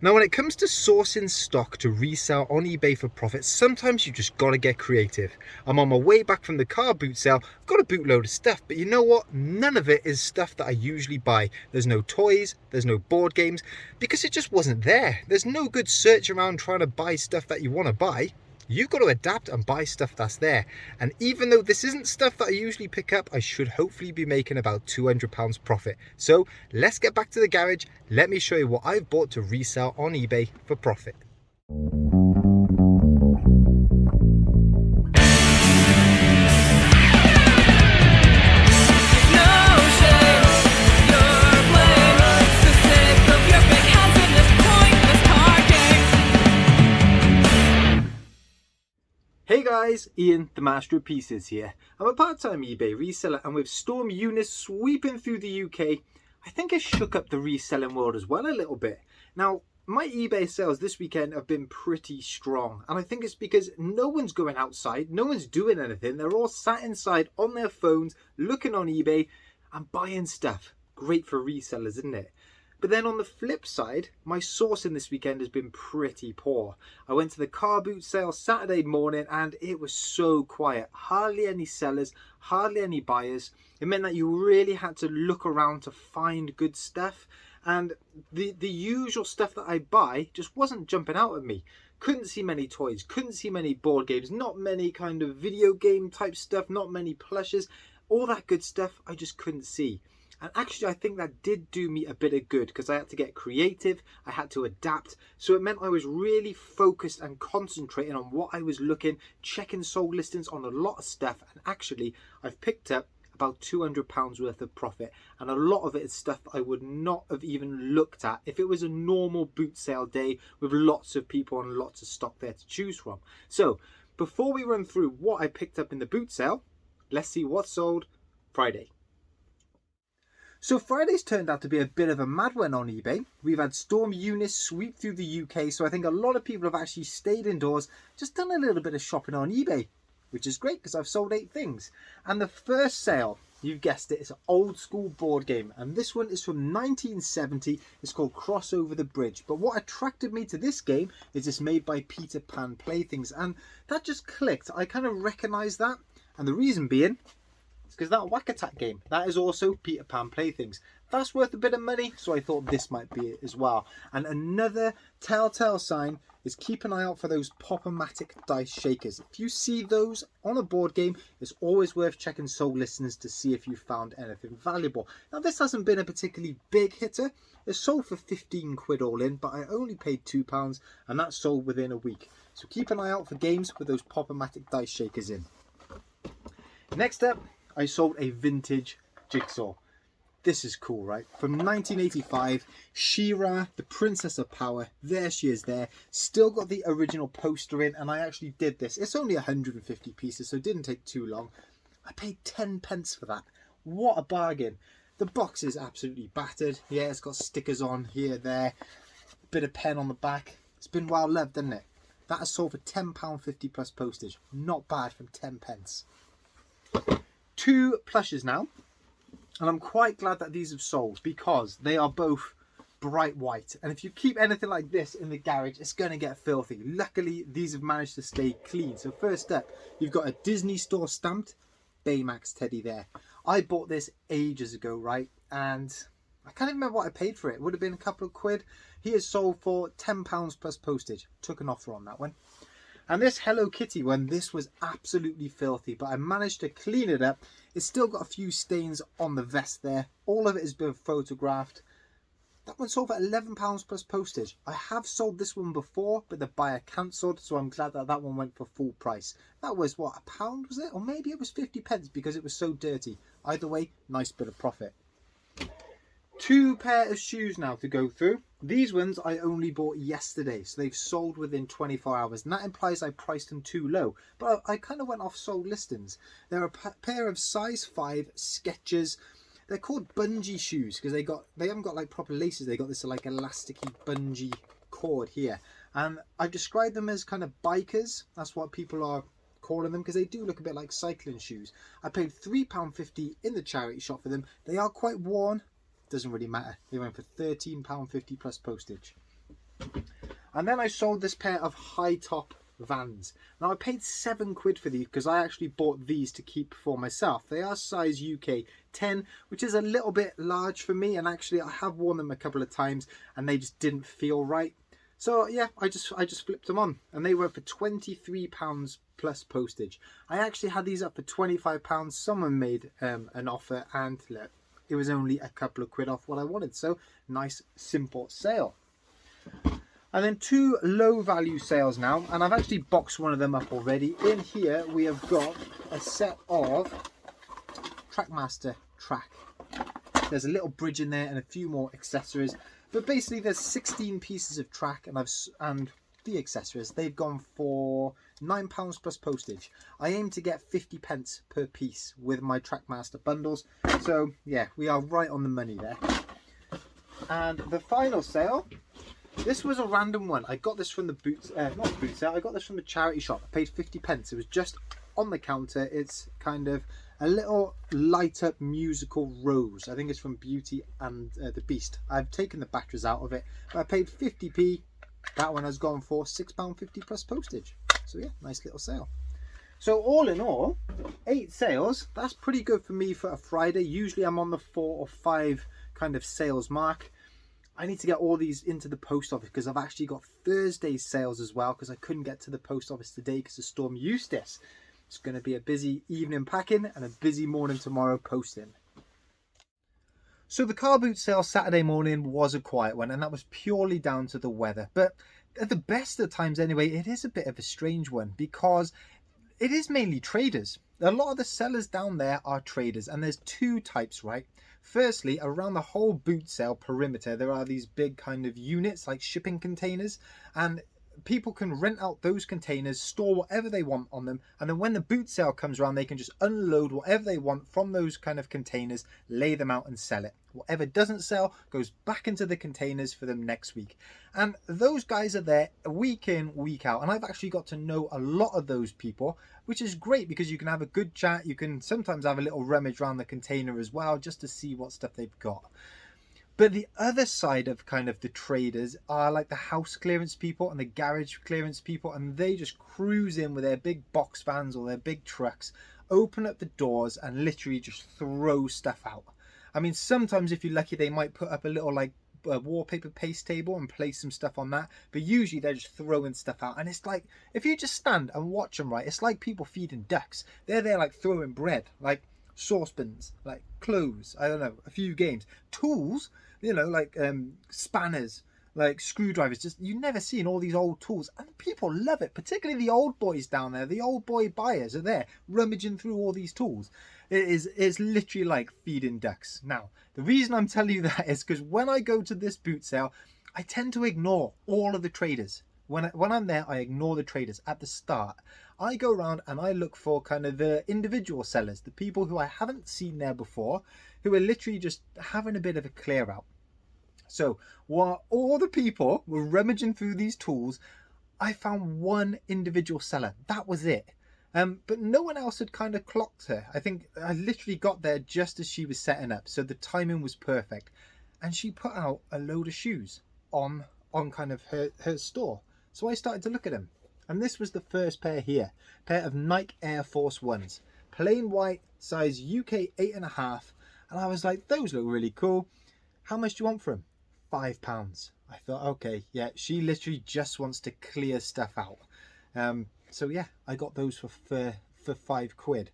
Now, when it comes to sourcing stock to resell on eBay for profit, sometimes you just gotta get creative. I'm on my way back from the car boot sale, I've got a bootload of stuff, but you know what? None of it is stuff that I usually buy. There's no toys, there's no board games, because it just wasn't there. There's no good search around trying to buy stuff that you wanna buy. You've got to adapt and buy stuff that's there. And even though this isn't stuff that I usually pick up, I should hopefully be making about £200 profit. So let's get back to the garage. Let me show you what I've bought to resell on eBay for profit. Hey guys, Ian, the Master of Pieces here. I'm a part-time eBay reseller, and with Storm Eunice sweeping through the UK, I think it shook up the reselling world as well a little bit. Now, my eBay sales this weekend have been pretty strong, and I think it's because no one's going outside, no one's doing anything. They're all sat inside on their phones, looking on eBay and buying stuff. Great for resellers, isn't it? But then on the flip side, my sourcing this weekend has been pretty poor. I went to the car boot sale Saturday morning and it was so quiet. Hardly any sellers, hardly any buyers. It meant that you really had to look around to find good stuff. And the usual stuff that I buy just wasn't jumping out at me. Couldn't see many toys, couldn't see many board games, not many kind of video game type stuff, not many plushes. All that good stuff I just couldn't see. And actually, I think that did do me a bit of good because I had to get creative, I had to adapt. So it meant I was really focused and concentrating on what I was looking, checking sold listings on a lot of stuff. And actually, I've picked up about £200 worth of profit. And a lot of it is stuff that I would not have even looked at if it was a normal boot sale day with lots of people and lots of stock there to choose from. So before we run through what I picked up in the boot sale, let's see what sold Friday. So Friday's turned out to be a bit of a mad one on eBay. We've had Storm Eunice sweep through the UK, so I think a lot of people have actually stayed indoors, just done a little bit of shopping on eBay, which is great because I've sold 8 things. And the first sale, you've guessed it, it's an old school board game. And this one is from 1970. It's called Cross Over the Bridge. But what attracted me to this game is it's made by Peter Pan Playthings. And that just clicked. I kind of recognised that. And the reason being, because that Whack Attack game, that is also Peter Pan Playthings. That's worth a bit of money, so I thought this might be it as well. And another telltale sign is keep an eye out for those Pop-O-Matic dice shakers. If you see those on a board game, it's always worth checking sold listings to see if you found anything valuable. Now, this hasn't been a particularly big hitter. It's sold for 15 quid all in, but I only paid £2, and that sold within a week. So keep an eye out for games with those Pop-O-Matic dice shakers in. Next up, I sold a vintage jigsaw. This is cool, right? From 1985, She-Ra, the Princess of Power. There she is there. Still got the original poster in, and I actually did this. It's only 150 pieces, so it didn't take too long. I paid 10 pence for that. What a bargain. The box is absolutely battered. Yeah, it's got stickers on here, there. Bit of pen on the back. It's been well loved, hasn't it? That has sold for £10.50 plus postage. Not bad from 10 pence. 2 plushes now, and I'm quite glad that these have sold because they are both bright white, and if you keep anything like this in the garage, it's going to get filthy. Luckily, these have managed to stay clean. So first up, you've got a Disney Store stamped Baymax teddy there. I bought this ages ago, right, and I can't even remember what I paid for it. It would have been a couple of quid. He is sold for £10 plus postage. Took an offer on that one. And this Hello Kitty one, this was absolutely filthy, but I managed to clean it up. It's still got a few stains on the vest there. All of it has been photographed. That one sold for £11 plus postage. I have sold this one before, but the buyer cancelled, so I'm glad that that one went for full price. That was, what, £1 was it? Or maybe it was 50 pence because it was so dirty. Either way, nice bit of profit. 2 pair of shoes now to go through. These ones I only bought yesterday, so they've sold within 24 hours, and that implies I priced them too low. But I kind of went off sold listings. They're a pair of size 5 Skechers. They're called bungee shoes because they haven't got like proper laces. They got this like elasticy bungee cord here, and I've described them as kind of bikers. That's what people are calling them because they do look a bit like cycling shoes. I paid £3.50 in the charity shop for them. They are quite worn. Doesn't really matter. They went for £13.50 plus postage. And then I sold this pair of high top Vans. Now I paid £7 for these because I actually bought these to keep for myself. They are size UK 10, which is a little bit large for me, and actually I have worn them a couple of times and they just didn't feel right. So yeah, I just flipped them on, and they were for £23 plus postage. I actually had these up for £25. Someone made an offer, and look, it was only a couple of quid off what I wanted. So nice simple sale. And then two low value sales now, and I've actually boxed one of them up already. In here we have got a set of Trackmaster track. There's a little bridge in there and a few more accessories, but basically there's 16 pieces of track, and the accessories, they've gone for £9 plus postage. I aim to get 50p per piece with my Trackmaster bundles, so yeah, we are right on the money there. And the final sale, this was a random one. I got this from the not boot sale, I got this from the charity shop. I paid 50p. It was just on the counter. It's kind of a little light up musical rose. I think it's from Beauty and the Beast. I've taken the batteries out of it, but I paid 50p. That one has gone for £6.50 plus postage. So yeah, nice little sale. So all in all, 8 sales. That's pretty good for me for a Friday. Usually I'm on the 4 or 5 kind of sales mark. I need to get all these into the post office because I've actually got Thursday sales as well, because I couldn't get to the post office today because of Storm Eustace. It's going to be a busy evening packing and a busy morning tomorrow posting. So the car boot sale Saturday morning was a quiet one, and that was purely down to the weather. But at the best of times anyway, it is a bit of a strange one because it is mainly traders. A lot of the sellers down there are traders, and there's two types, right? Firstly, around the whole boot sale perimeter, there are these big kind of units like shipping containers, and people can rent out those containers, store whatever they want on them, and then when the boot sale comes around, they can just unload whatever they want from those kind of containers, lay them out and sell it. Whatever doesn't sell goes back into the containers for them next week. And those guys are there week in, week out, and I've actually got to know a lot of those people, which is great because you can have a good chat. You can sometimes have a little rummage around the container as well, just to see what stuff they've got. But the other side of kind of the traders are like the house clearance people and the garage clearance people, and they just cruise in with their big box vans or their big trucks, open up the doors and literally just throw stuff out. I mean, sometimes if you're lucky, they might put up a little like wallpaper paste table and place some stuff on that, but usually they're just throwing stuff out. And it's like, if you just stand and watch them, right, it's like people feeding ducks. They're there like throwing bread, like saucepans, like clothes, I don't know, a few games, tools, you know, like spanners, like screwdrivers. Just, you never seen all these old tools, and people love it, particularly the old boys down there. The old boy buyers are there rummaging through all these tools. It's literally like feeding ducks. Now, the reason I'm telling you that is because when I go to this boot sale, I tend to ignore all of the traders. When I'm there, I ignore the traders at the start. I go around and I look for kind of the individual sellers, the people who I haven't seen there before, who are literally just having a bit of a clear out. So while all the people were rummaging through these tools, I found one individual seller. That was it. But no one else had kind of clocked her. I think I literally got there just as she was setting up, so the timing was perfect. And she put out a load of shoes on kind of her store. So I started to look at them. And this was the first pair here. A pair of Nike Air Force 1s. Plain white, size UK 8.5. And I was like, those look really cool. How much do you want for them? £5. I thought, okay, yeah, she literally just wants to clear stuff out. So yeah, I got those for £5.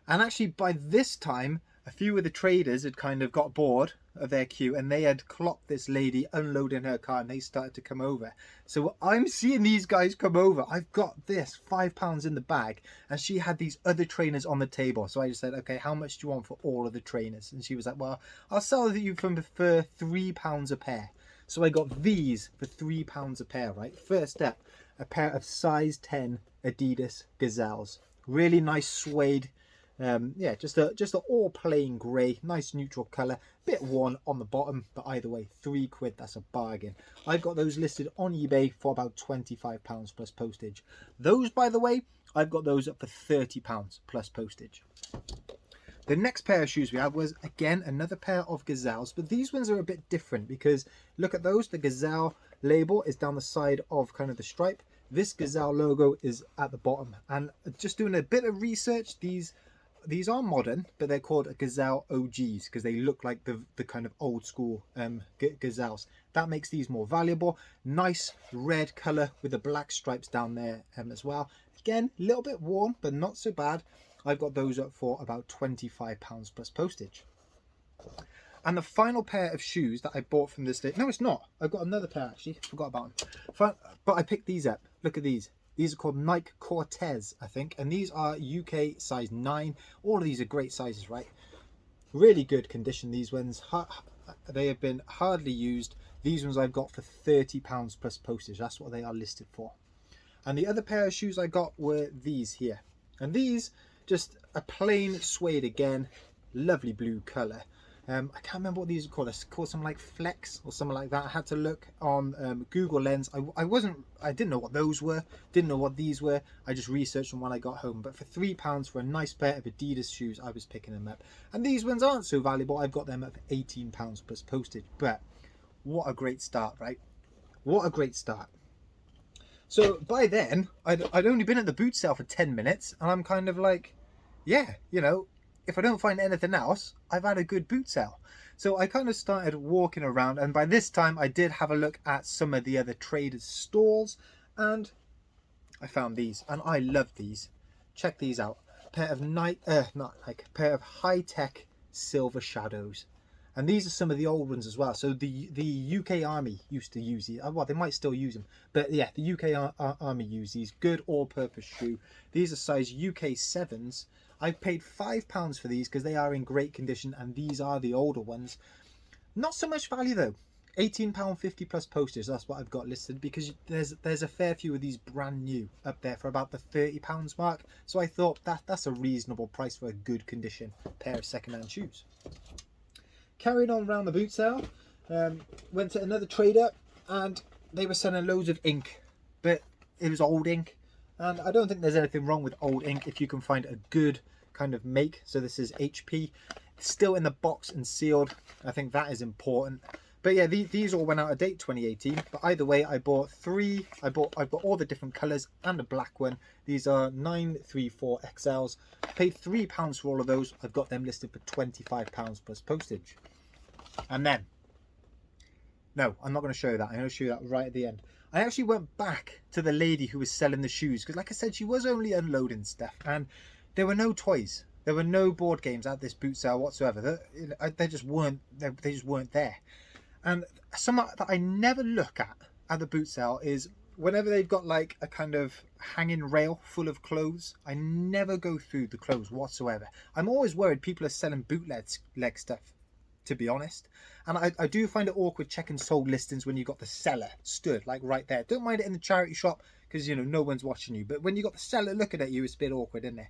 And actually by this time, a few of the traders had kind of got bored of their queue, and they had clocked this lady unloading her car, and they started to come over. So I'm seeing these guys come over. I've got this £5 in the bag, and she had these other trainers on the table. So I just said, okay, how much do you want for all of the trainers? And she was like, well, I'll sell you for £3 a pair. So I got these for £3 a pair, right? First up, a pair of size 10 Adidas Gazelles. Really nice suede. Yeah, just a all plain grey, nice neutral colour, bit worn on the bottom, but either way, £3, that's a bargain. I've got those listed on eBay for about £25 plus postage. Those, by the way, I've got those up for £30 plus postage. The next pair of shoes we had was, again, another pair of Gazelles, but these ones are a bit different because look at those, the Gazelle, label is down the side of kind of the stripe. This gazelle logo is at the bottom. And just doing a bit of research, these are modern, but they're called gazelle OGs because they look like the kind of old school gazelles. That makes these more valuable. Nice red color with the black stripes down there as well. Again, a little bit worn, but not so bad. I've got those up for about £25 plus postage. And the final pair of shoes that I bought from this day, no, it's not. I've got another pair actually. Forgot about them. But I picked these up. Look at these. These are called Nike Cortez, I think, and these are UK size 9. All of these are great sizes, right? Really good condition. These ones, they have been hardly used. These ones I've got for £30 plus postage. That's what they are listed for. And the other pair of shoes I got were these here, and these just a plain suede again, lovely blue color. I can't remember what these are called. It's called something like Flex or something like that. I had to look on Google Lens. I didn't know what those were. Didn't know what these were. I just researched them when I got home. But for £3 for a nice pair of Adidas shoes, I was picking them up. And these ones aren't so valuable. I've got them at £18 plus postage. But what a great start, right? What a great start. So by then, I'd only been at the boot sale for 10 minutes, and I'm kind of like, yeah, you know, if I don't find anything else, I've had a good boot sale. So I kind of started walking around, and by this time I did have a look at some of the other traders' stalls, and I found these, and I love these. Check these out. A pair of pair of high-tech silver shadows. And these are some of the old ones as well. So the UK Army used to use these. Well, they might still use them. But yeah, the UK Army use these. Good all-purpose shoe. These are size UK 7s. I paid £5 for these because they are in great condition, and these are the older ones. Not so much value though. £18.50 plus postage. That's what I've got listed, because there's a fair few of these brand new up there for about the £30 mark. So I thought that's a reasonable price for a good condition pair of second-hand shoes. Carried on around the boot sale, went to another trader, and they were selling loads of ink, but it was old ink, and I don't think there's anything wrong with old ink if you can find a good kind of make. So this is HP, still in the box and sealed. I think that is important. But yeah, these all went out of date 2018. But either way, I bought three. I've got all the different colours and a black one. These are 934 XLs. Paid £3 for all of those. I've got them listed for £25 plus postage. And then, no, I'm not going to show you that. I'm going to show you that right at the end. I actually went back to the lady who was selling the shoes, because like I said, she was only unloading stuff, and there were no toys. There were no board games at this boot sale whatsoever. They just weren't. They just weren't there. And something that I never look at the boot sale is whenever they've got like a kind of hanging rail full of clothes, I never go through the clothes whatsoever. I'm always worried people are selling bootleg stuff, to be honest. And I do find it awkward checking sold listings when you've got the seller stood like right there. Don't mind it in the charity shop because, you know, no one's watching you. But when you got the seller looking at you, it's a bit awkward, isn't it?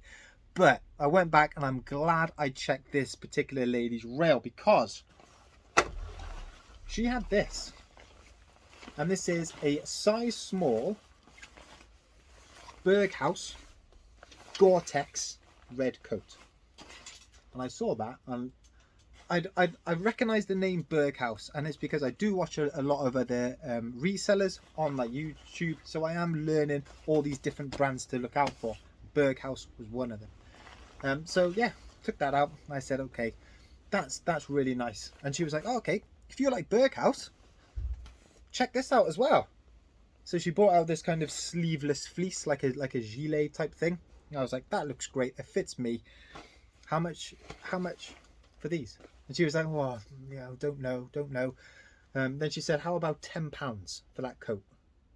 But I went back and I'm glad I checked this particular lady's rail, because she had this. And this is a size small Berghaus Gore-Tex red coat. And I saw that, and I recognise the name Berghaus, and it's because I do watch a lot of other resellers on like YouTube, so I am learning all these different brands to look out for. Berghaus was one of them. So yeah, took that out. I said, okay, that's really nice. And she was like, oh, okay, if you like Berghaus, check this out as well. So she brought out this kind of sleeveless fleece, like a gilet type thing. And I was like, that looks great. It fits me. How much for these? And she was like, well, yeah, don't know. Then she said, how about £10 for that coat?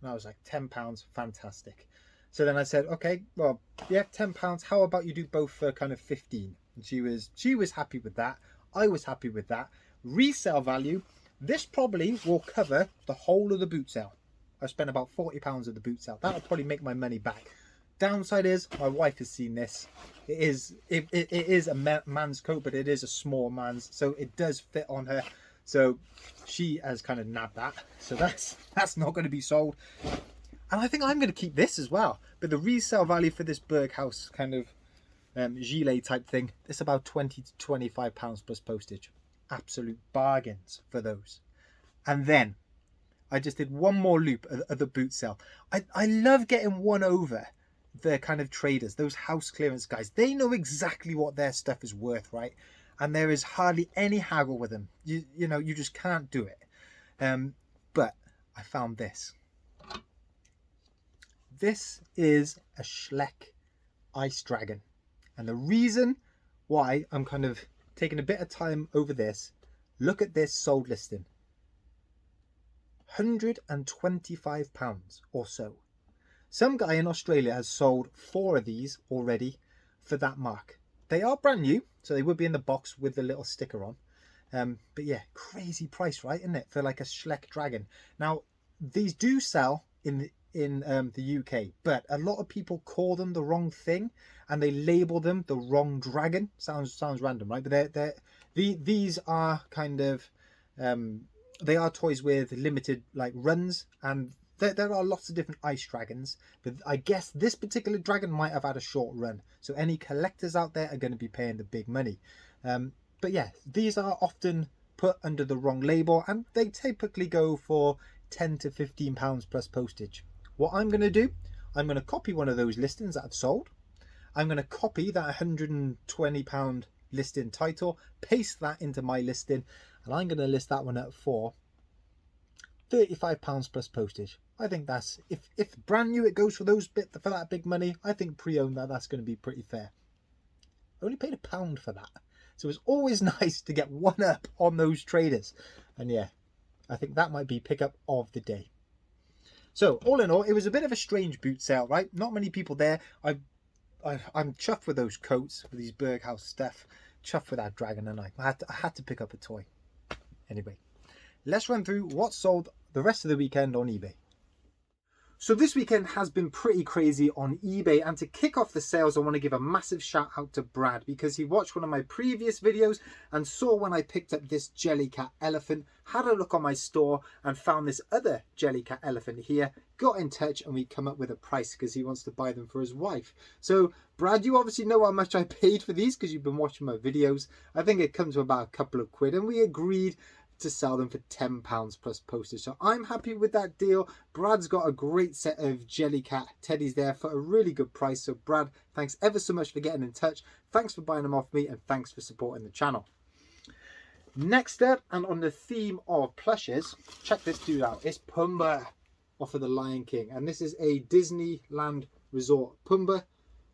And I was like, £10, fantastic. So then I said, okay, well, yeah, £10. How about you do both for kind of 15? And she was happy with that. I was happy with that. Resale value, this probably will cover the whole of the boot sale. I spent about £40 at the boot sale. That'll probably make my money back. Downside is my wife has seen this. It is a man's coat, but it is a small man's, so it does fit on her. So she has kind of nabbed that. So that's not going to be sold. And I think I'm going to keep this as well. But the resale value for this Berghaus kind of gilet type thing, it's about £20 to £25 plus postage. Absolute bargains for those. And then I just did one more loop of the boot sale. I love getting one over the kind of traders, those house clearance guys. They know exactly what their stuff is worth, right? And there is hardly any haggle with them. You know, you just can't do it. But I found this. This is a Schleck Ice Dragon. And the reason why I'm kind of taking a bit of time over this, look at this sold listing. £125 or so. Some guy in Australia has sold 4 of these already for that mark. They are brand new, so they would be in the box with the little sticker on. But yeah, crazy price, right? Isn't it? For like a Schleck Dragon. Now, these do sell in the UK, but a lot of people call them the wrong thing and they label them the wrong dragon. Sounds random, right? But these are kind of they are toys with limited like runs, and there are lots of different ice dragons, but I guess this particular dragon might have had a short run, so any collectors out there are going to be paying the big money. But yeah, these are often put under the wrong label and they typically go for £10 to £15 plus postage. What I'm going to do, I'm going to copy one of those listings that I've sold. I'm going to copy that £120 listing title, paste that into my listing, and I'm going to list that one up for £35 plus postage. I think that's, if brand new it goes for that big money, I think pre-owned that's going to be pretty fair. I only paid £1 for that. So it's always nice to get one up on those traders. And yeah, I think that might be pickup of the day. So all in all, it was a bit of a strange boot sale, right? Not many people there. I'm chuffed with those coats, with these Berghaus stuff. Chuffed with that dragon, and I had to pick up a toy. Anyway, let's run through what sold the rest of the weekend on eBay. So this weekend has been pretty crazy on eBay, and to kick off the sales I want to give a massive shout out to Brad, because he watched one of my previous videos and saw when I picked up this Jellycat elephant, had a look on my store and found this other Jellycat elephant here, got in touch, and we come up with a price because he wants to buy them for his wife. So Brad, you obviously know how much I paid for these because you've been watching my videos. I think it comes to about a couple of quid, and we agreed to sell them for £10 plus postage. So I'm happy with that deal. Brad's got a great set of Jellycat teddies there for a really good price. So Brad, thanks ever so much for getting in touch. Thanks for buying them off me, and thanks for supporting the channel. Next up, and on the theme of plushes, check this dude out. It's Pumbaa off of the Lion King, and this is a Disneyland Resort Pumbaa.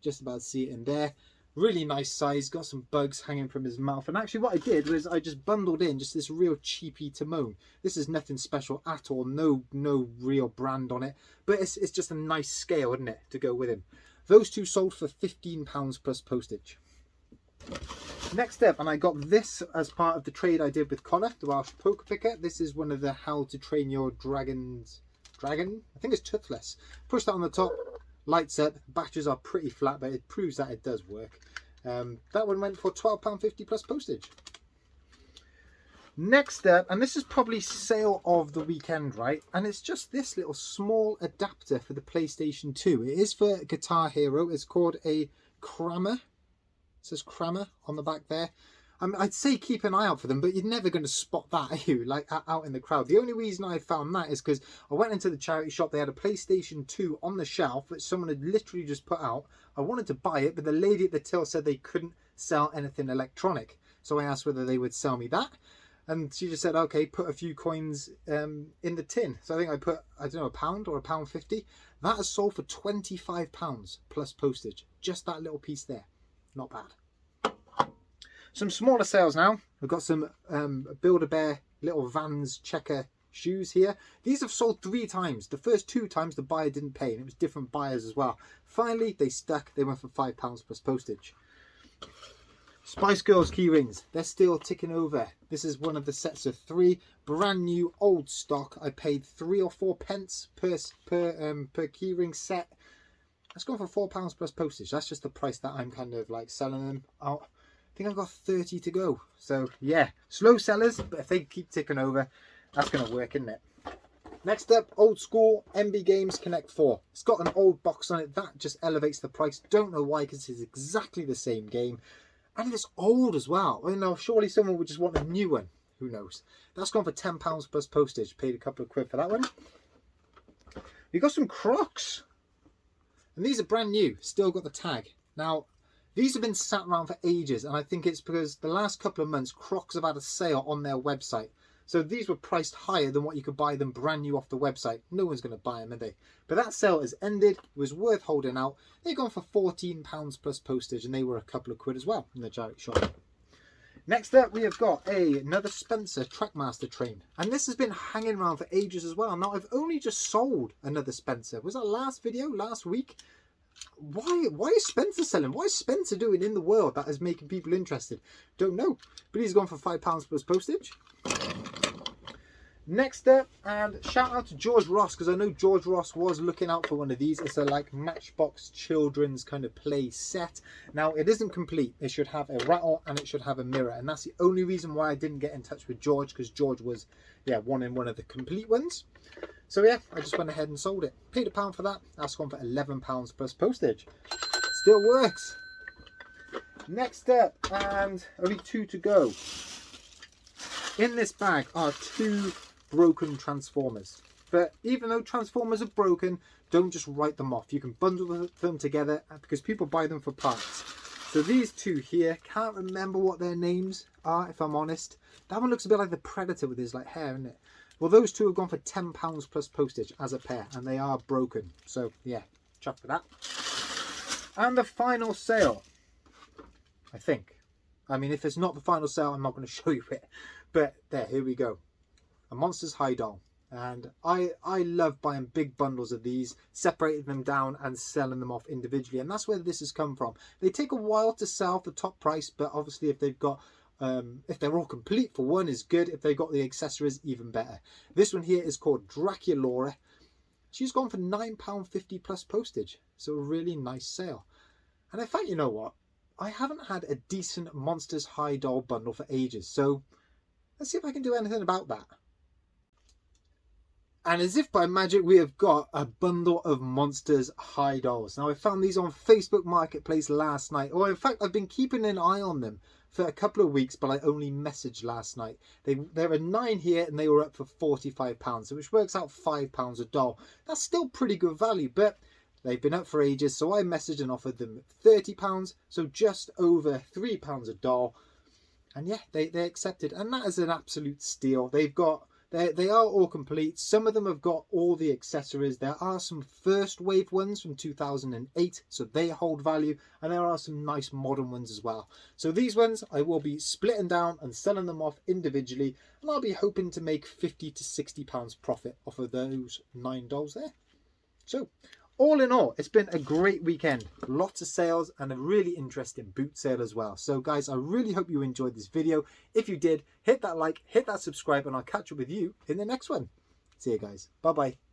Just about to see it in there. Really nice size, got some bugs hanging from his mouth. And actually what I did was I just bundled in just this real cheapy Timon. This is nothing special at all, no real brand on it, but it's just a nice scale, isn't it, to go with him. Those two sold for £15 plus postage. Next up, and I got this as part of the trade I did with Connor, the Welsh poker picker. This is one of the How to Train Your Dragon, I think it's toothless. Push that on the top, lights up, batteries are pretty flat, but it proves that it does work. That one went for £12.50 plus postage. Next up, and this is probably sale of the weekend, right? And it's just this little small adapter for the PlayStation 2. It is for Guitar Hero. It's called a Crammer. It says Crammer on the back there. I'd say keep an eye out for them, but you're never going to spot that, are you? Like out in the crowd. The only reason I found that is because I went into the charity shop. They had a PlayStation 2 on the shelf that someone had literally just put out. I wanted to buy it, but the lady at the till said they couldn't sell anything electronic. So I asked whether they would sell me that. And she just said, okay, put a few coins in the tin. So I think I put, I don't know, £1 or £1.50. That has sold for £25 plus postage. Just that little piece there. Not bad. Some smaller sales now. We've got some Build-A-Bear little Vans checker shoes here. These have sold 3 times. The first 2 times the buyer didn't pay, and it was different buyers as well. Finally, they stuck. They went for £5 plus postage. Spice Girls key rings. They're still ticking over. This is one of the sets of 3. Brand new, old stock. I paid 3 or 4 pence per key ring set. That's gone for £4 plus postage. That's just the price that I'm kind of like selling them out. I think I've got 30 to go. So yeah, slow sellers, but if they keep ticking over, that's going to work, isn't it? Next up, old school MB Games Connect 4. It's got an old box on it. That just elevates the price. Don't know why, because it's exactly the same game. And it's old as well. I know, surely someone would just want a new one. who knows. That's gone for £10 plus postage. Paid a couple of quid for that one. We got some Crocs. And these are brand new. Still got the tag. Now, these have been sat around for ages. And I think it's because the last couple of months, Crocs have had a sale on their website. So these were priced higher than what you could buy them brand new off the website. No one's going to buy them, are they? But that sale has ended. It was worth holding out. They've gone for £14 plus postage, and they were a couple of quid as well in the charity shop. Next up, we have got another Spencer Trackmaster train. And this has been hanging around for ages as well. Now, I've only just sold another Spencer. Was that last video, last week? Why is Spencer selling? What is Spencer doing in the world that is making people interested? Don't know. But he's gone for £5 plus postage. Next up, and shout out to George Ross, because I know George Ross was looking out for one of these. It's a like Matchbox children's kind of play set. Now, it isn't complete. It should have a rattle and it should have a mirror, and that's the only reason why I didn't get in touch with George, because George was wanting one of the complete ones. So yeah, I just went ahead and sold it. Paid £1 for that. That's gone for £11 plus postage. Still works. Next up, and only 2 to go. In this bag are 2 broken Transformers. But even though Transformers are broken, don't just write them off. You can bundle them together because people buy them for parts. So these 2 here, can't remember what their names are, if I'm honest. That one looks a bit like the Predator with his like hair, isn't it? Well, those 2 have gone for £10 plus postage as a pair, and they are broken. So yeah, chuck for that. And the final sale, I think. I mean, if it's not the final sale, I'm not going to show you it. But there, here we go. A Monsters High doll. And I love buying big bundles of these, separating them down and selling them off individually. And that's where this has come from. They take a while to sell for top price, but obviously if they've got, if they're all complete for one is good. If they've got the accessories, even better. This one here is called Draculaura. She's gone for £9.50 plus postage. So a really nice sale. And in fact, you know what? I haven't had a decent Monsters High doll bundle for ages. So let's see if I can do anything about that. And as if by magic, we have got a bundle of Monsters High dolls. Now, I found these on Facebook Marketplace last night. Or in fact, I've been keeping an eye on them for a couple of weeks, but I only messaged last night. There are 9 here and they were up for £45, which works out £5 a doll. That's still pretty good value, but they've been up for ages. So I messaged and offered them £30, so just over £3 a doll. And yeah, they accepted. And that is an absolute steal. They are all complete. Some of them have got all the accessories. There are some first wave ones from 2008, so they hold value. And there are some nice modern ones as well. So these ones I will be splitting down and selling them off individually. And I'll be hoping to make £50 to £60 profit off of those 9 dolls there. So all in all, it's been a great weekend. Lots of sales and a really interesting boot sale as well. So guys, I really hope you enjoyed this video. If you did, hit that like, hit that subscribe, and I'll catch up with you in the next one. See you guys. Bye bye.